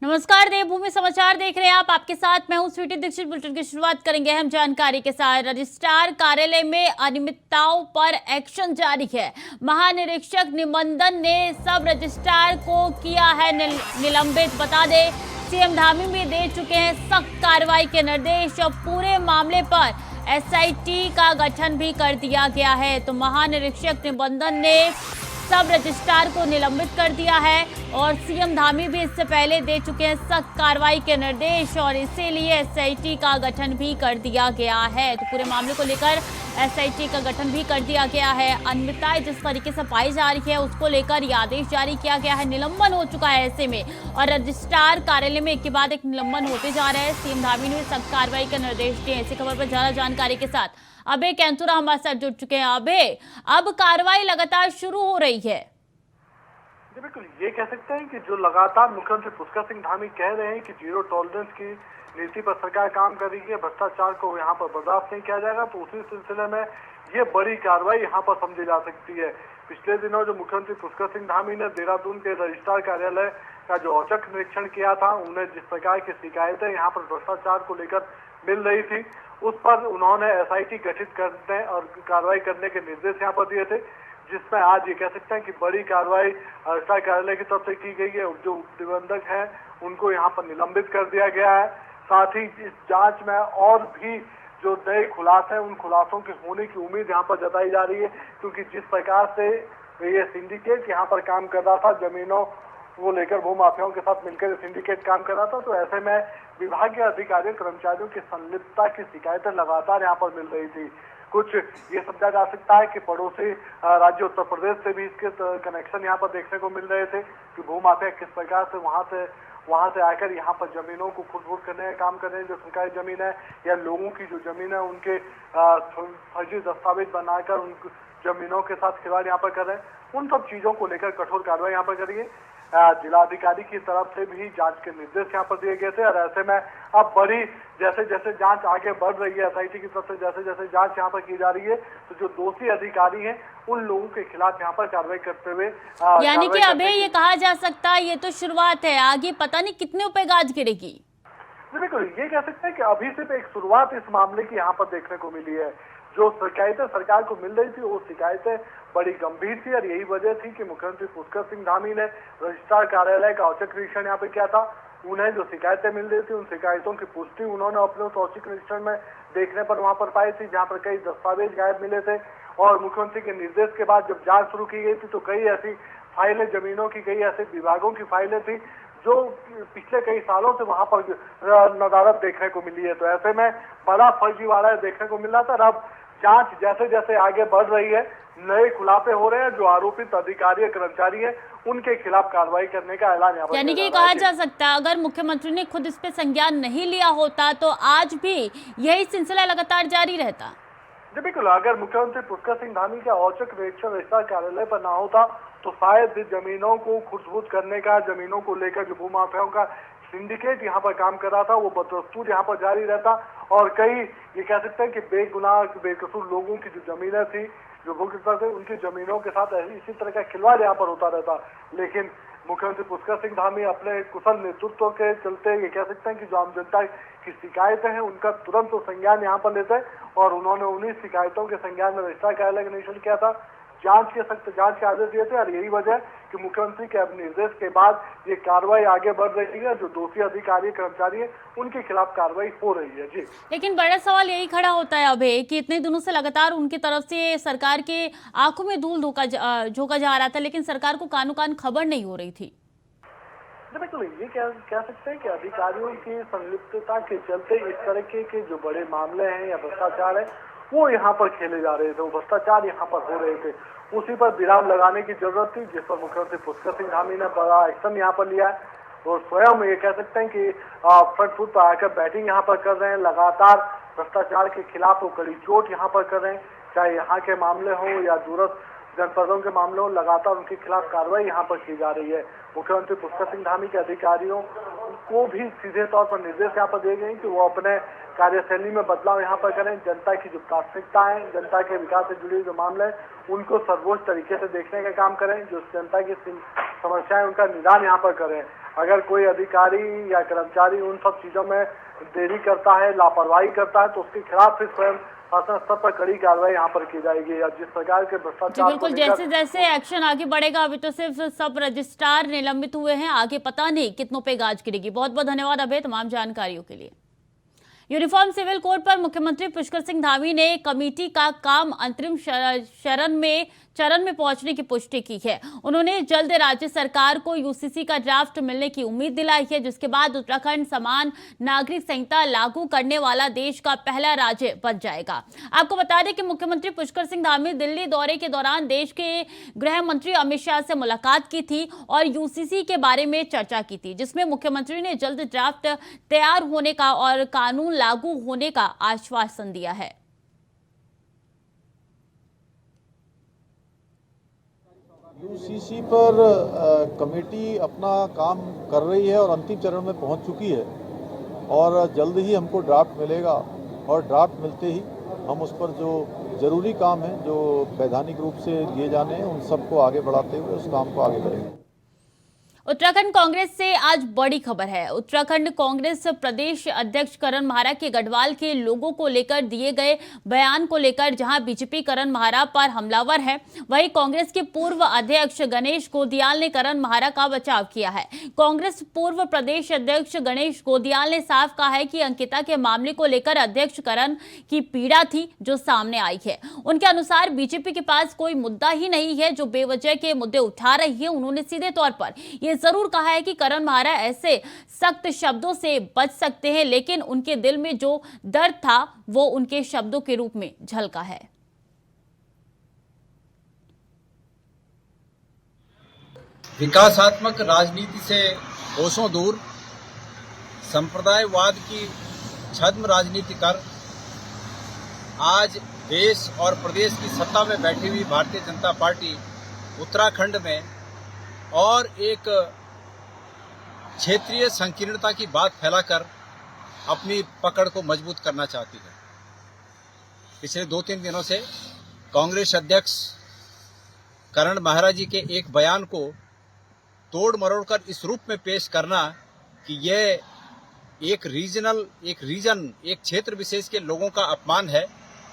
नमस्कार, देवभूमि समाचार देख रहे हैं आप। आपके साथ मैं हूं स्वीटी दीक्षित। बुलेटिन की शुरुआत करेंगे हम जानकारी के साथ। रजिस्ट्रार कार्यालय में अनियमितताओं पर एक्शन जारी है। महानिरीक्षक निबंधन ने सब रजिस्ट्रार को किया है निलंबित। बता दें, सीएम धामी भी दे चुके हैं सख्त कार्रवाई के निर्देश और पूरे मामले पर एसआईटी का गठन भी कर दिया गया है। तो महानिरीक्षक निबंधन ने सब रजिस्ट्रार को निलंबित कर दिया है और सीएम धामी भी इससे पहले दे चुके हैं सख्त कार्रवाई के निर्देश और इसीलिए एसआईटी का गठन भी कर दिया गया है। तो पूरे मामले को लेकर एसआईटी का गठन भी कर दिया गया है। अनियमितताएं जिस तरीके से पाई जा रही है उसको लेकर यह आदेश जारी किया गया है। निलंबन हो चुका है ऐसे में, और रजिस्ट्रार कार्यालय में एक के बाद एक निलंबन होते जा रहे हैं। सीएम धामी ने सख्त कार्रवाई के निर्देश दिए। इसी खबर पर ज्यादा जानकारी के साथ अभय कैंथुरा हमारे साथ जुड़ चुके हैं। अभय, अब कार्रवाई लगातार शुरू हो रही है। बिल्कुल, ये कह सकते हैं कि जो लगातार मुख्यमंत्री पुष्कर सिंह धामी कह रहे हैं कि जीरो टॉलरेंस की नीति पर सरकार काम कर रही है, भ्रष्टाचार को यहाँ पर बर्दाश्त नहीं किया जाएगा, तो उसी सिलसिले में ये बड़ी कार्रवाई यहाँ पर समझी जा सकती है। पिछले दिनों जो मुख्यमंत्री पुष्कर सिंह धामी ने देहरादून के रजिस्ट्रार कार्यालय का जो औचक निरीक्षण किया था, उन्हें जिस प्रकार की शिकायतें यहाँ पर भ्रष्टाचार को लेकर मिल रही थी, उस पर उन्होंने एसआईटी गठित करने और कार्रवाई करने के निर्देश यहाँ पर दिए थे, जिसमें आज ये कह सकते हैं कि बड़ी कार्रवाई रजिस्ट्रार कार्यालय की तरफ से की गई है। जो निबंधक हैं उनको यहाँ पर निलंबित कर दिया गया है। साथ ही इस जांच में और भी जो नए खुलासे हैं, उन खुलासों के होने की उम्मीद यहाँ पर जताई जा रही है, क्योंकि जिस प्रकार से ये सिंडिकेट यहाँ पर काम कर रहा था, जमीनों को लेकर भूमाफियाओं के साथ मिलकर सिंडिकेट काम कर रहा था, तो ऐसे में विभाग के अधिकारियों कर्मचारियों की संलिप्तता की शिकायतें लगातार यहाँ पर मिल रही थी। कुछ ये समझा जा सकता है कि पड़ोसी राज्य उत्तर प्रदेश से भी इसके कनेक्शन यहाँ पर देखने को मिल रहे थे कि भूमाफिया किस प्रकार से वहां से आकर यहाँ पर जमीनों को खुद करने का काम कर रहे हैं। जो सरकारी जमीन है या लोगों की जो जमीन है, उनके फर्जी दस्तावेज बनाकर उन जमीनों के साथ खिलवाड़ यहाँ पर कर रहे हैं। उन सब चीजों को लेकर कठोर कार्रवाई यहाँ पर करिए। जिलाधिकारी की तरफ से भी जांच के निर्देश यहाँ पर दिए गए थे, और ऐसे में अब बड़ी जैसे जैसे जांच आगे बढ़ रही है, एसआईटी की तरफ से जैसे जैसे जांच यहाँ पर की जा रही है, तो जो दोषी अधिकारी हैं उन लोगों के खिलाफ यहाँ पर कार्रवाई करते हुए यानी कि अभी ये कहा जा सकता है ये तो शुरुआत है, आगे पता नहीं कितने पे गाज गिरेगी। बिल्कुल, ये कह सकते हैं कि अभी सिर्फ एक शुरुआत इस मामले की यहाँ पर देखने को मिली है। जो शिकायतें सरकार को मिल रही थी वो शिकायतें बड़ी गंभीर थी, और यही वजह थी कि मुख्यमंत्री पुष्कर सिंह धामी ने रजिस्ट्रार कार्यालय का औचक निरीक्षण यहाँ पे किया था। उन्हें जो शिकायतें मिल रही थी, उन शिकायतों की पुष्टि उन्होंने अपने उस औचक निरीक्षण में देखने पर वहां पर पाई थी, जहां पर कई दस्तावेज गायब मिले थे। और मुख्यमंत्री के निर्देश के बाद जब जांच शुरू की गई थी, तो कई ऐसी फाइलें, जमीनों की कई ऐसे विभागों की फाइलें थी जो पिछले कई सालों से वहां पर नदारत देखने को मिली है। तो ऐसे में बड़ा फर्जीवाड़ा देखने को मिल रहा था। अब जांच जैसे जैसे आगे बढ़ रही है, नए खुलासे हो रहे हैं। जो आरोपित अधिकारी कर्मचारी है उनके खिलाफ कार्रवाई करने का ऐलान यहाँ पर यानी कि कहा जा सकता है अगर मुख्यमंत्री ने खुद इस पे संज्ञान नहीं लिया होता तो आज भी यही सिलसिला लगातार जारी रहता। जी बिल्कुल, अगर मुख्यमंत्री पुष्कर सिंह धामी का औचक निरीक्षण रजिस्ट्रार कार्यालय पर ना होता तो शायद जमीनों को खुर्द करने का, जमीनों को लेकर जो भूमाफियाओं का सिंडिकेट यहाँ पर काम कर रहा था, वो बदस्तूर यहाँ पर जारी रहता। और कई ये कह सकते हैं कि बेगुनाह बेकसूर लोगों की जो जमीनें थी, जो भूखता थे, उनकी जमीनों के साथ इसी तरह का खिलवाड़ यहाँ पर होता रहता। लेकिन मुख्यमंत्री पुष्कर सिंह धामी अपने कुशल नेतृत्व के चलते ये कह सकते हैं कि जो आम जनता की शिकायतें हैं उनका तुरंत तो संज्ञान यहाँ पर लेते हैं, और उन्होंने उन्हीं शिकायतों के संज्ञान में रजिस्ट्रार कार्यालय का निरीक्षण किया था, सख्त जांच के आदेश दिए थे। और यही वजह कि मुख्यमंत्री के निर्देश के बाद ये कार्रवाई आगे बढ़ रही है। जो दोषी अधिकारी कर्मचारी है उनके खिलाफ कार्रवाई हो रही है। जी, लेकिन बड़ा सवाल यही खड़ा होता है अभी कि इतने दिनों से लगातार उनकी तरफ से सरकार के आंखों में धूल झोंका जा रहा था, लेकिन सरकार को कानो कान खबर नहीं हो रही थी। बिल्कुल, ये कह सकते हैं कि अधिकारियों की संलिप्तता के चलते इस तरह के जो बड़े मामले हैं या भ्रष्टाचार है वो यहाँ पर खेले जा रहे थे, वो भ्रष्टाचार यहाँ पर हो रहे थे। उसी पर विराम लगाने की जरूरत थी, जिस पर मुख्यमंत्री पुष्कर सिंह धामी ने बड़ा एक्शन यहाँ पर लिया है। और स्वयं ये कह सकते हैं कि फ्रंट फुट पर आकर बैटिंग यहाँ पर कर रहे हैं। लगातार भ्रष्टाचार के खिलाफ वो कड़ी चोट यहाँ पर कर रहे हैं, चाहे यहाँ के मामले हो या दूरस्थ जनपदों के मामले हो, लगातार उनके खिलाफ कार्रवाई यहाँ पर की जा रही है। मुख्यमंत्री पुष्कर सिंह धामी के अधिकारियों को भी सीधे तौर पर निर्देश यहाँ पर दिए गए कि वो अपने कार्यशैली में बदलाव यहाँ पर करें। जनता की जो प्राथमिकता है, जनता के विकास से जुड़े जो मामले हैं, उनको सर्वोच्च तरीके से देखने का काम करें। जो जनता की समस्याएं उनका निदान यहाँ पर करें। अगर कोई अधिकारी या कर्मचारी उन सब चीजों में देरी करता है, लापरवाही करता है, तो उसके खिलाफ फिर स्वयं शासन स्तर पर कड़ी कार्रवाई यहाँ पर की जाएगी। और जिस प्रकार के जी भ्रष्टाचार को बिल्कुल, लेकर जैसे जैसे एक्शन आगे बढ़ेगा, अभी तो सिर्फ सब रजिस्ट्रार निलंबित हुए हैं, आगे पता नहीं कितनों पे गाज गिरेगी। बहुत बहुत धन्यवाद अभय तमाम जानकारियों के लिए। यूनिफॉर्म सिविल कोड पर मुख्यमंत्री पुष्कर सिंह धामी ने कमेटी का काम अंतरिम चरण में पहुंचने की पुष्टि की है। उन्होंने जल्द राज्य सरकार को यूसीसी का ड्राफ्ट मिलने की उम्मीद दिलाई है, जिसके बाद उत्तराखंड समान नागरिक संहिता लागू करने वाला देश का पहला राज्य बन जाएगा। आपको बता दें कि मुख्यमंत्री पुष्कर सिंह धामी दिल्ली दौरे के दौरान देश के गृह मंत्री अमित शाह से मुलाकात की थी और यूसीसी के बारे में चर्चा की थी, जिसमें मुख्यमंत्री ने जल्द ड्राफ्ट तैयार होने का और कानून लागू होने का आश्वासन दिया है। यूसीसी पर कमेटी अपना काम कर रही है और अंतिम चरण में पहुंच चुकी है और जल्द ही हमको ड्राफ्ट मिलेगा और ड्राफ्ट मिलते ही हम उस पर जो ज़रूरी काम है, जो वैधानिक रूप से लिए जाने हैं, उन सबको आगे बढ़ाते हुए उस काम को आगे बढ़ेंगे। उत्तराखंड कांग्रेस से आज बड़ी खबर है। उत्तराखंड कांग्रेस प्रदेश अध्यक्ष करण माहरा के गढ़वाल के लोगों को लेकर दिए गए बयान को लेकर जहां बीजेपी करण माहरा पर हमलावर है, वहीं कांग्रेस के पूर्व अध्यक्ष गणेश गोदियाल ने करण माहरा का बचाव किया है। कांग्रेस पूर्व प्रदेश अध्यक्ष गणेश गोदियाल ने साफ कहा है कि अंकिता के मामले को लेकर अध्यक्ष करण की पीड़ा थी जो सामने आई है। उनके अनुसार बीजेपी के पास कोई मुद्दा ही नहीं है जो बेवजह के मुद्दे उठा रही है। उन्होंने सीधे तौर पर जरूर कहा है कि करण माहरा ऐसे सख्त शब्दों से बच सकते हैं, लेकिन उनके दिल में जो दर्द था वो उनके शब्दों के रूप में झलका है। विकासात्मक राजनीति से कोसों दूर संप्रदायवाद की छद्म राजनीति कर आज देश और प्रदेश की सत्ता में बैठी हुई भारतीय जनता पार्टी उत्तराखंड में और एक क्षेत्रीय संकीर्णता की बात फैलाकर अपनी पकड़ को मजबूत करना चाहती है। पिछले 2-3 दिनों से कांग्रेस अध्यक्ष करण माहरा जी के एक बयान को तोड़ मरोड़ कर इस रूप में पेश करना कि यह एक क्षेत्र विशेष के लोगों का अपमान है।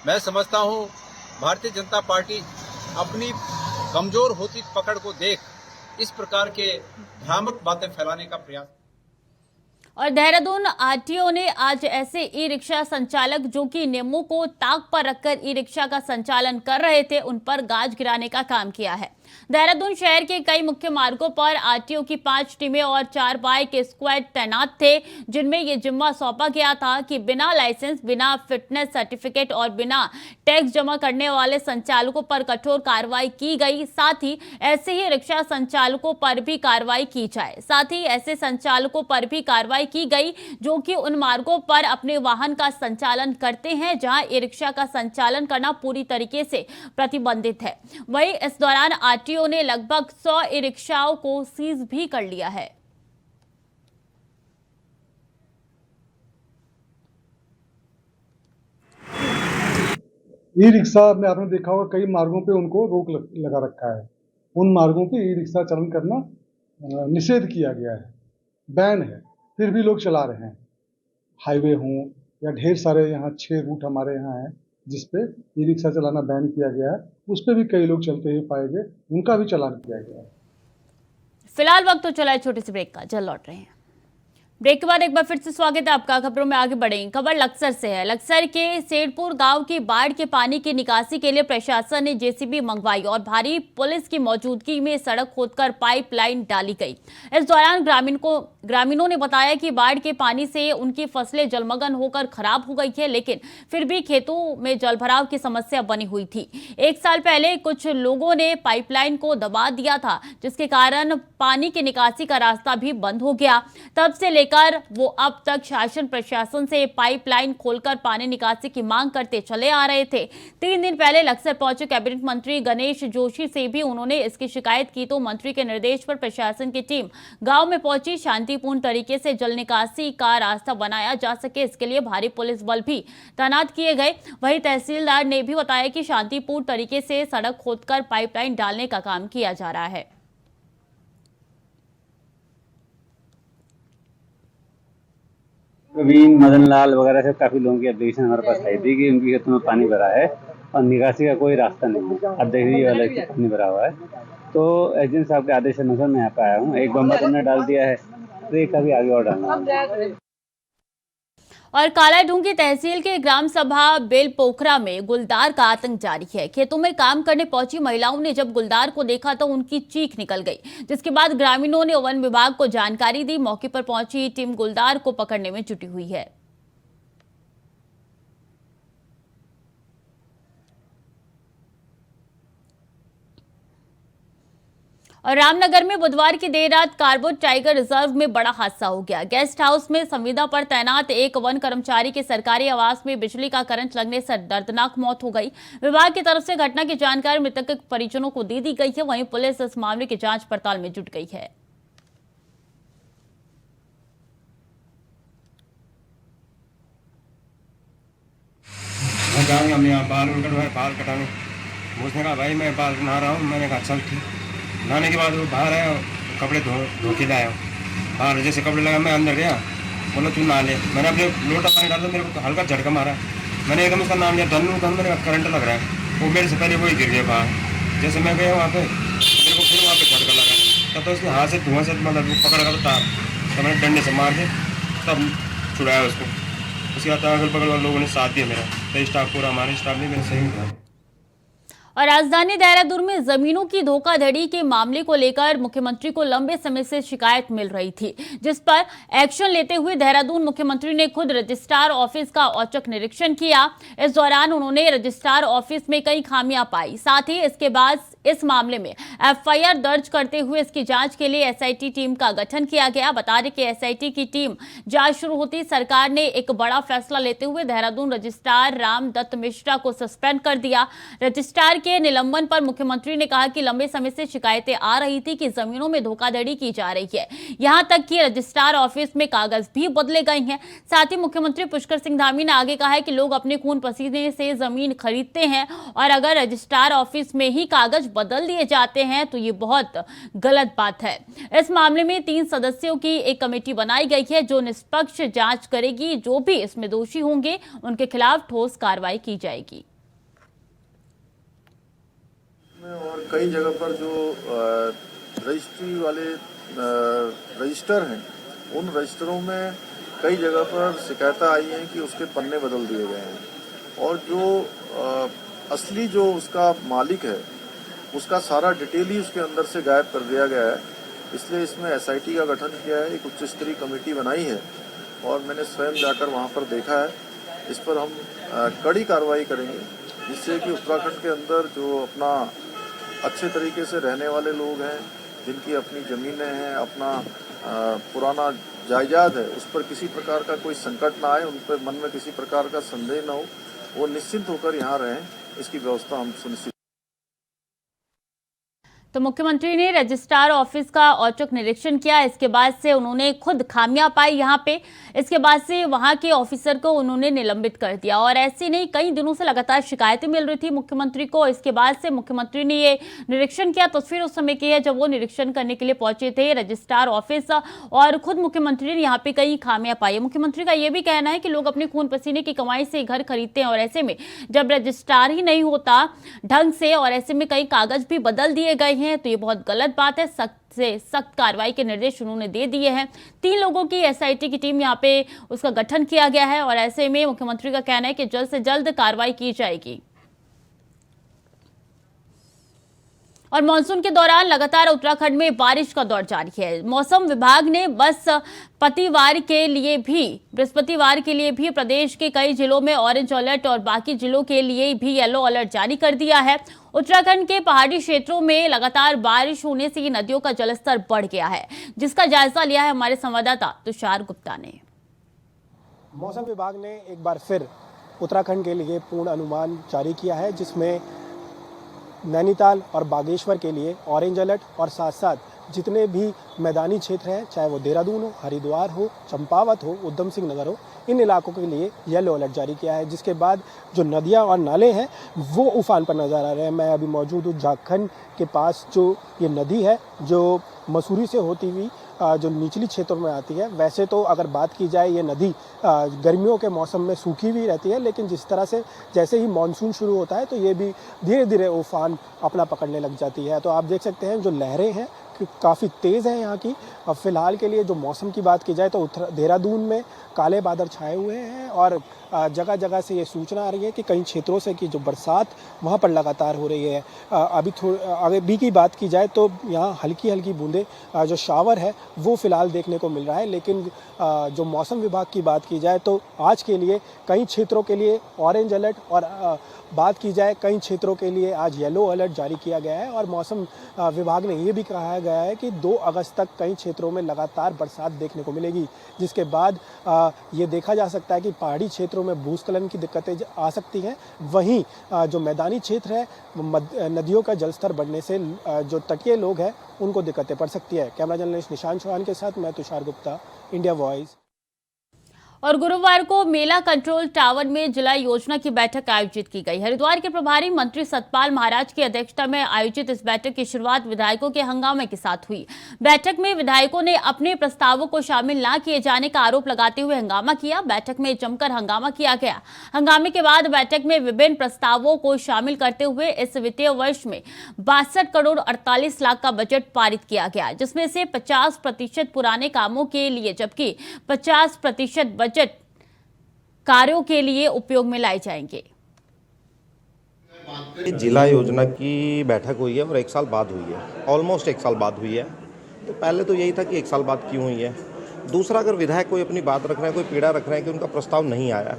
मैं समझता हूं भारतीय जनता पार्टी अपनी कमजोर होती पकड़ को देख इस प्रकार के भ्रामक बातें फैलाने का प्रयास। और देहरादून आरटीओ ने आज ऐसे ई रिक्शा संचालक जो कि नियमों को ताक पर रखकर ई रिक्शा का संचालन कर रहे थे, उन पर गाज गिराने का काम किया है। देहरादून शहर के कई मुख्य मार्गों पर आरटीओ की 5 टीमें और 4 बाइक स्क्वाड तैनात थे, जिनमें यह जिम्मा सौंपा गया था कि बिना लाइसेंस, बिना फिटनेस सर्टिफिकेट और बिना टैक्स जमा करने वाले संचालकों पर कठोर कार्रवाई की गई। साथ ही ऐसे ही रिक्शा संचालकों पर भी कार्रवाई की जाए। साथ ही ऐसे संचालकों पर भी कार्रवाई की गई जो कि उन मार्गों पर अपने वाहन का संचालन करते हैं जहां ई रिक्शा का संचालन करना पूरी तरीके से प्रतिबंधित है। वहीं इस दौरान आरटीओ ने लगभग 100 ई रिक्शाओं को सीज भी कर लिया है। ई रिक्शा में आपने देखा होगा कई मार्गों पे उनको रोक लगा रखा है। उन मार्गों पे ई रिक्शा चालन करना निषेध किया गया है, बैन है, फिर भी लोग चला रहे हैं। हाईवे हों या ढेर सारे यहाँ 6 रूट हमारे यहाँ हैं जिसपे ई रिक्शा चलाना बैन किया गया है, उस पर भी कई लोग चलते हुए पाए गए, उनका भी चालान किया गया है। फिलहाल वक्त तो चला है छोटे से ब्रेक का, जल्द लौट रहे हैं। ब्रेक के बाद एक बार फिर से स्वागत है आपका। खबरों में आगे बढ़ेंगे। खबर लक्सर से है। लक्सर के सेठपुर गांव की बाढ़ के पानी की निकासी के लिए प्रशासन ने जेसीबी मंगवाई और भारी पुलिस की मौजूदगी में सड़क खोदकर पाइपलाइन डाली गई। इस दौरान ग्रामीणों ने बताया कि बाढ़ के पानी से उनकी फसलें जलमग्न होकर खराब हो गई है, लेकिन फिर भी खेतों में जलभराव की समस्या बनी हुई थी। 1 साल पहले कुछ लोगों ने पाइपलाइन को दबा दिया था, जिसके कारण पानी की निकासी का रास्ता भी बंद हो गया। तब से लेकर वो अब तक शासन प्रशासन से पाइपलाइन खोलकर पानी निकासी की मांग करते चले आ रहे थे। 3 दिन पहले लक्सर पहुंचे कैबिनेट मंत्री गणेश जोशी से भी उन्होंने इसकी शिकायत की, तो मंत्री के निर्देश पर प्रशासन की टीम गांव में पहुंची। शांतिपूर्ण तरीके से जल निकासी का रास्ता बनाया जा सके, इसके लिए भारी पुलिस बल भी तैनात किए गए। वहीं तहसीलदार ने भी बताया कि शांतिपूर्ण तरीके से सड़क खोदकर पाइपलाइन डालने का काम किया जा रहा है। प्रवीण, मदन लाल वगैरह से काफी लोगों की एप्लीकेशन हमारे पास आई थी कि उनकी खेतों में पानी भरा है और निकासी का कोई रास्ता नहीं है। अब देखिए वाला पानी भरा हुआ है, तो एसडीएम साहब के आदेश अनुसार मैं यहाँ पे आया हूँ। एक बम्बा तुमने डाल दिया है, तो एक का भी आगे और डालना है। और कालाढूंगी तहसील के ग्राम सभा बेलपोखरा में गुलदार का आतंक जारी है। खेतों में काम करने पहुंची महिलाओं ने जब गुलदार को देखा तो उनकी चीख निकल गई, जिसके बाद ग्रामीणों ने वन विभाग को जानकारी दी। मौके पर पहुंची टीम गुलदार को पकड़ने में जुटी हुई है। और रामनगर में बुधवार की देर रात कार्बो टाइगर रिजर्व में बड़ा हादसा हो गया। गेस्ट हाउस में संविदा पर तैनात एक वन कर्मचारी के सरकारी आवास में बिजली का करंट लगने से दर्दनाक मौत हो गई। विभाग की तरफ से घटना की जानकारी मृतक के परिजनों को दे दी गई है। वहीं पुलिस इस मामले की जांच पड़ताल में जुट गई है। बाल कटाने, उसने कहा भाई मैं बाल नहा रहा हूँ। मैंने कहा चल ठीक। नहाने के बाद वो बाहर आया, कपड़े धो के लाया। बाहर जैसे कपड़े लगा, मैं अंदर गया, बोला तू नहा ले। मैंने अपने लोटा पानी डाला, मेरे को हल्का झटका मारा। मैंने एकदम उसका नाम लिया धनु, मैंने करंट लग रहा है। वो मेरे से पहले वही गिर गया बाहर। जैसे मैं गया वहाँ पे, मेरे को फिर वहाँ पे झटका लगा। तब तो उसके हाथ से धुआं से मतलब पकड़ कर तार, तो मैंने डंडे से मार के तब छुड़ाया उसको। उसके बाद अगल बगल वाले लोगों ने साथ दिया मेरा, तो स्टाफ पूरा हमारे स्टाफ ने मेरे सही किया। और राजधानी देहरादून में जमीनों की धोखाधड़ी के मामले को लेकर मुख्यमंत्री को लंबे समय से शिकायत मिल रही थी, जिस पर एक्शन लेते हुए देहरादून मुख्यमंत्री ने खुद रजिस्ट्रार ऑफिस का औचक निरीक्षण किया। इस दौरान उन्होंने रजिस्ट्रार ऑफिस में कई खामियां पाई। साथ ही इसके बाद इस मामले में एफआईआर दर्ज करते हुए इसकी जांच के लिए एसआईटी टीम का गठन किया गया। बता दें कि एसआईटी की टीम जांच शुरू होती सरकार ने एक बड़ा फैसला लेते हुए देहरादून रजिस्ट्रार राम दत्त मिश्रा को सस्पेंड कर दिया। रजिस्ट्रार के निलंबन पर मुख्यमंत्री ने कहा कि लंबे समय से शिकायतें आ रही थी कि जमीनों में धोखाधड़ी की जा रही है, यहां तक कि रजिस्ट्रार ऑफिस में कागज भी बदले गए हैं। साथ ही मुख्यमंत्री पुष्कर सिंह धामी ने आगे कहा है कि लोग अपने खून पसीने से जमीन खरीदते हैं और अगर रजिस्ट्रार ऑफिस में ही कागज बदल दिए जाते हैं तो ये बहुत गलत बात है। इस मामले में 3 सदस्यों की एक कमेटी बनाई गई है जो निष्पक्ष जांच करेगी। जो भी इसमें दोषी होंगे उनके खिलाफ ठोस कार्रवाई की जाएगी। और कई जगह पर जो रजिस्ट्री वाले रजिस्टर हैं, उन रजिस्टरों में कई जगह पर शिकायतें आई हैं कि उसके पन्ने बदल दिए गए हैं और जो असली जो उसका मालिक है उसका सारा डिटेल ही उसके अंदर से गायब कर दिया गया है। इसलिए इसमें एसआईटी का गठन किया है, एक उच्च स्तरीय कमेटी बनाई है और मैंने स्वयं जाकर वहाँ पर देखा है। इस पर हम कड़ी कार्रवाई करेंगे जिससे कि उत्तराखंड के अंदर जो अपना अच्छे तरीके से रहने वाले लोग हैं, जिनकी अपनी ज़मीनें हैं, अपना पुराना जायदाद है, उस पर किसी प्रकार का कोई संकट ना आए, उन पर मन में किसी प्रकार का संदेह न हो, वो निश्चिंत होकर यहाँ रहें, इसकी व्यवस्था हम सुनिश्चित। तो मुख्यमंत्री ने रजिस्ट्रार ऑफिस का औचक निरीक्षण किया। इसके बाद से उन्होंने खुद खामियां पाई यहाँ पे। इसके बाद से वहां के ऑफिसर को उन्होंने निलंबित कर दिया और ऐसे नहीं कई दिनों से लगातार शिकायतें मिल रही थी मुख्यमंत्री को। इसके बाद से मुख्यमंत्री ने ये निरीक्षण किया। तस्वीर उस समय की है जब वो निरीक्षण करने के लिए पहुंचे थे रजिस्ट्रार ऑफिस और खुद मुख्यमंत्री ने यहाँ पे कई खामियां पाई। मुख्यमंत्री का यह भी कहना है कि लोग अपने खून पसीने की कमाई से घर खरीदते हैं और ऐसे में जब रजिस्ट्रार ही नहीं होता ढंग से और ऐसे में कई कागज भी बदल दिए गए हैं तो ये बहुत गलत बात है। सख्त से सख्त कार्रवाई के निर्देश उन्होंने दे दिए हैं। 3 लोगों की एसआईटी की टीम यहाँ पे उसका गठन किया गया है और ऐसे में मुख्यमंत्री का कहना है कि जल्द से जल्द कार्रवाई की जाएगी। और मानसून के दौरान लगातार उत्तराखंड में बारिश का दौर जारी है। मौसम विभाग ने बृहस्पतिवार के लिए भी प्रदेश के कई जिलों में ऑरेंज अलर्ट और बाकी जिलों के लिए भी येलो अलर्ट जारी कर दिया है। उत्तराखंड के पहाड़ी क्षेत्रों में लगातार बारिश होने से नदियों का जलस्तर बढ़ गया है, जिसका जायजा लिया है हमारे संवाददाता तुषार गुप्ता ने। मौसम विभाग ने एक बार फिर उत्तराखंड के लिए पूर्ण अनुमान जारी किया है, जिसमें नैनीताल और बागेश्वर के लिए ऑरेंज अलर्ट और साथ साथ जितने भी मैदानी क्षेत्र हैं, चाहे वो देहरादून हो, हरिद्वार हो, चंपावत हो, उधम सिंह नगर हो, इन इलाकों के लिए येलो अलर्ट जारी किया है। जिसके बाद जो नदियां और नाले हैं वो उफान पर नजर आ रहे हैं। मैं अभी मौजूद हूँ झारखंड के पास, जो ये नदी है जो मसूरी से होती हुई जो निचली क्षेत्रों में आती है। वैसे तो अगर बात की जाए ये नदी गर्मियों के मौसम में सूखी हुई रहती है, लेकिन जिस तरह से जैसे ही मानसून शुरू होता है तो ये भी धीरे धीरे उफान अपना पकड़ने लग जाती है। तो आप देख सकते हैं जो लहरें हैं काफ़ी तेज़ है यहाँ की। अब फिलहाल के लिए जो मौसम की बात की जाए तो देहरादून में काले बादल छाए हुए हैं और जगह जगह से ये सूचना आ रही है कि कई क्षेत्रों से कि जो बरसात वहाँ पर लगातार हो रही है। अभी की बात की जाए तो यहाँ हल्की हल्की बूंदें जो शावर है वो फ़िलहाल देखने को मिल रहा है। लेकिन जो मौसम विभाग की बात की जाए तो आज के लिए कई क्षेत्रों के लिए ऑरेंज अलर्ट और बात की जाए कई क्षेत्रों के लिए आज येलो अलर्ट जारी किया गया है। और मौसम विभाग ने ये भी कहा गया है कि 2 अगस्त तक कई क्षेत्रों में लगातार बरसात देखने को मिलेगी, जिसके बाद ये देखा जा सकता है कि पहाड़ी क्षेत्रों में भूस्खलन की दिक्कतें आ सकती हैं। वहीं जो मैदानी क्षेत्र है नदियों का जलस्तर बढ़ने से जो तटीय लोग हैं उनको दिक्कतें पड़ सकती है। कैमरा जर्नलिस्ट निशांत चौहान के साथ मैं तुषार गुप्ता, इंडिया वॉइस। और गुरुवार को मेला कंट्रोल टावर में जिला योजना की बैठक आयोजित की गई। हरिद्वार के प्रभारी मंत्री सतपाल महाराज की अध्यक्षता में आयोजित इस बैठक की शुरुआत विधायकों के हंगामे के साथ हुई। बैठक में विधायकों ने अपने प्रस्तावों को शामिल न किए जाने का आरोप लगाते हुए हंगामा किया। बैठक में जमकर हंगामा किया गया। हंगामे के बाद बैठक में विभिन्न प्रस्तावों को शामिल करते हुए इस वित्तीय वर्ष में 62 करोड़ 48 लाख का बजट पारित किया गया, जिसमें से 50% पुराने कामों के लिए जबकि 50% बजट कार्यों के लिए उपयोग में लाए जाएंगे। जिला योजना की बैठक हुई है और 1 साल बाद हुई है, ऑलमोस्ट 1 साल बाद हुई है। तो पहले तो यही था कि 1 साल बाद क्यों हुई है। दूसरा, अगर विधायक कोई अपनी बात रख रहे हैं, कोई पीड़ा रख रहे हैं कि उनका प्रस्ताव नहीं आया,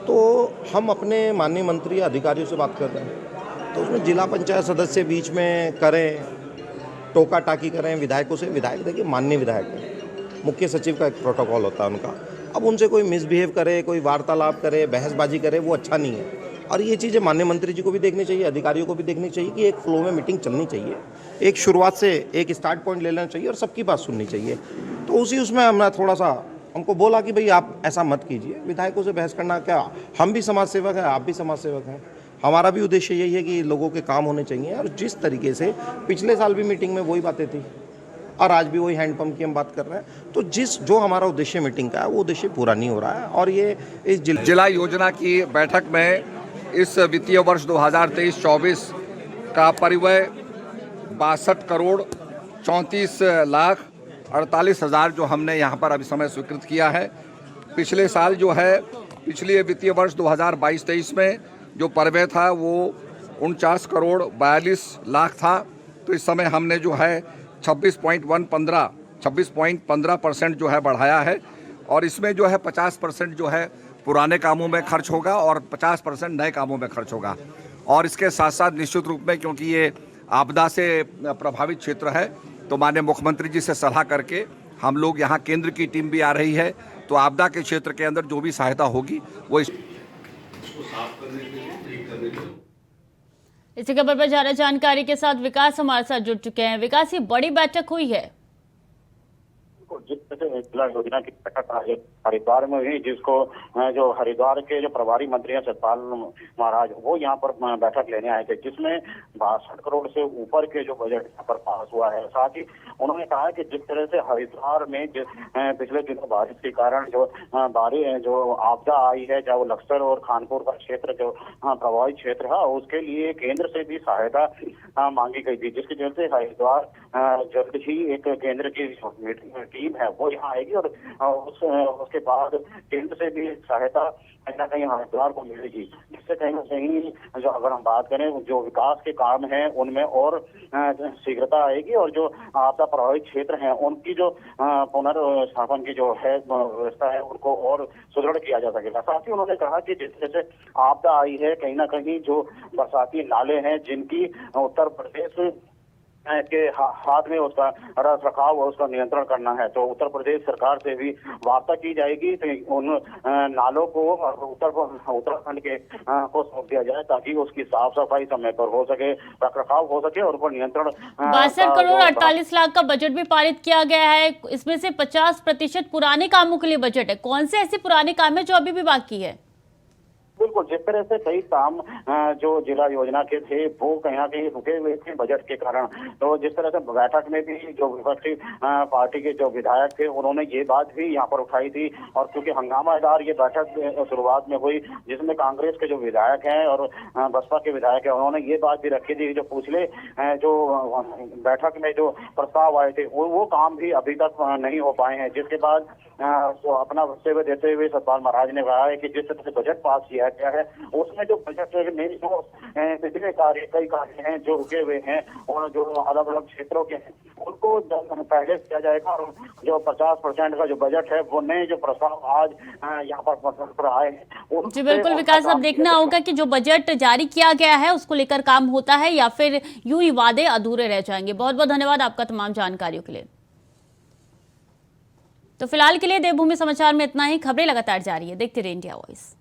तो हम अपने माननीय मंत्री अधिकारियों से बात कर रहे हैं, तो उसमें जिला पंचायत सदस्य बीच में करें, टोका टाकी करें विधायकों से। विधायक देखिए माननीय विधायक है, मुख्य सचिव का एक प्रोटोकॉल होता है उनका। अब उनसे कोई मिसबिहेव करे, कोई वार्तालाप करे, बहसबाजी करे, वो अच्छा नहीं है। और ये चीज़ें माननीय मंत्री जी को भी देखनी चाहिए, अधिकारियों को भी देखनी चाहिए कि एक फ्लो में मीटिंग चलनी चाहिए, एक शुरुआत से एक स्टार्ट पॉइंट ले लेना चाहिए और सबकी बात सुननी चाहिए। तो उसमें हमने थोड़ा सा हमको बोला कि भाई आप ऐसा मत कीजिए, विधायकों से बहस करना क्या, हम भी समाज सेवक हैं, आप भी समाज सेवक हैं, हमारा भी उद्देश्य यही है कि लोगों के काम होने चाहिए। और जिस तरीके से पिछले साल भी मीटिंग में वही बातें थी और आज भी वही हैंडपंप की हम बात कर रहे हैं, तो जो हमारा उद्देश्य मीटिंग का है वो उद्देश्य पूरा नहीं हो रहा है। और ये इस जिला योजना की बैठक में इस वित्तीय वर्ष 2023-24 का परिव्यय 62 करोड़ 34 लाख 48 हज़ार जो हमने यहाँ पर अभी समय स्वीकृत किया है। पिछले साल जो है, पिछले वित्तीय वर्ष 2022-23 में जो परिव्यय था वो 49 करोड़ 42 लाख था। तो इस समय हमने जो है 26.15% जो है बढ़ाया है। और इसमें जो है 50% जो है पुराने कामों में खर्च होगा और 50% नए कामों में खर्च होगा। और इसके साथ साथ निश्चित रूप में, क्योंकि ये आपदा से प्रभावित क्षेत्र है, तो माननीय मुख्यमंत्री जी से सलाह करके हम लोग यहाँ केंद्र की टीम भी आ रही है, तो आपदा के क्षेत्र के अंदर जो भी सहायता होगी वो इसी खबर पर ज्यादा जानकारी के साथ विकास हमारे साथ जुड़ चुके हैं। विकास, ये बड़ी बैठक हुई है। जिस तरह जिला योजना की बैठक आज हरिद्वार में हुई, जिसको जो हरिद्वार के जो प्रभारी मंत्री हैं सतपाल महाराज, वो यहाँ पर बैठक लेने आए थे, जिसमें 62 करोड़ से ऊपर के जो बजट यहाँ पर पास हुआ है। साथ ही उन्होंने कहा कि जिस तरह से हरिद्वार में पिछले दिनों बारिश के कारण जो आपदा आई है, चाहे वो लक्सर और खानपुर का क्षेत्र जो प्रभावित क्षेत्र है, उसके लिए केंद्र से भी सहायता मांगी गई थी, जिसके चलते हरिद्वार जल्द ही एक केंद्र की टीम है वो यहाँ आएगी और उसके बाद केंद्र से भी सहायता कहीं ना कहीं हरिद्वार को मिलेगी, जिससे कहीं ना कहीं जो अगर हम बात करें जो विकास के काम हैं उनमें और शीघ्रता आएगी और जो आपदा प्रभावित क्षेत्र हैं उनकी जो पुनर्स्थापन की जो है व्यवस्था है उनको और सुदृढ़ किया जा सकेगा। साथ ही उन्होंने कहा कि जिस तरह से आपदा आई है, कहीं ना कहीं जो बरसाती नाले हैं जिनकी उत्तर प्रदेश के हाथ में उसका रख रखाव और उसका नियंत्रण करना है, तो उत्तर प्रदेश सरकार से भी वार्ता की जाएगी तो उन नालों को उत्तराखंड के को सौंप दिया जाए ताकि उसकी साफ सफाई समय पर हो सके, रख रखाव हो सके और उन पर नियंत्रण। 62 करोड़ 48 लाख का बजट भी पारित किया गया है। इसमें से 50% पुराने कामों के लिए बजट है। कौन से ऐसे पुराने काम है जो अभी भी बाकी है? बिल्कुल, जिस तरह से कई काम जो जिला योजना के थे वो कहीं ना कहीं रुके हुए थे बजट के कारण, तो जिस तरह से बैठक में भी जो विपक्षी पार्टी के जो विधायक थे उन्होंने ये बात भी यहाँ पर उठाई थी। और क्योंकि हंगामादार ये बैठक शुरुआत में हुई जिसमें कांग्रेस के जो विधायक हैं और बसपा के विधायक हैं उन्होंने ये बात भी रखी थी जो पिछले जो बैठक में जो प्रस्ताव आए थे वो काम भी अभी तक नहीं हो पाए हैं, जिसके बाद तो अपना वक्तव्य देते हुए सतपाल महाराज ने कहा है कि जिस तरह से बजट पास किया गया है उसमें जो बजट में जो पिछले कई कार्य हैं जो रुके हुए हैं और जो अलग अलग क्षेत्रों के हैं उनको पहले किया जाएगा और जो 50% का जो बजट है वो नए जो प्रस्ताव आज यहाँ पर आए हैं। जी बिल्कुल विकास, अब देखना होगा कि जो बजट जारी किया गया है उसको लेकर काम होता है या फिर यूं ही वादे अधूरे रह जाएंगे। बहुत बहुत धन्यवाद आपका तमाम जानकारियों के लिए। तो फिलहाल के लिए देवभूमि समाचार में इतना ही। खबरें लगातार जारी है, देखते रहिए इंडिया वॉइस।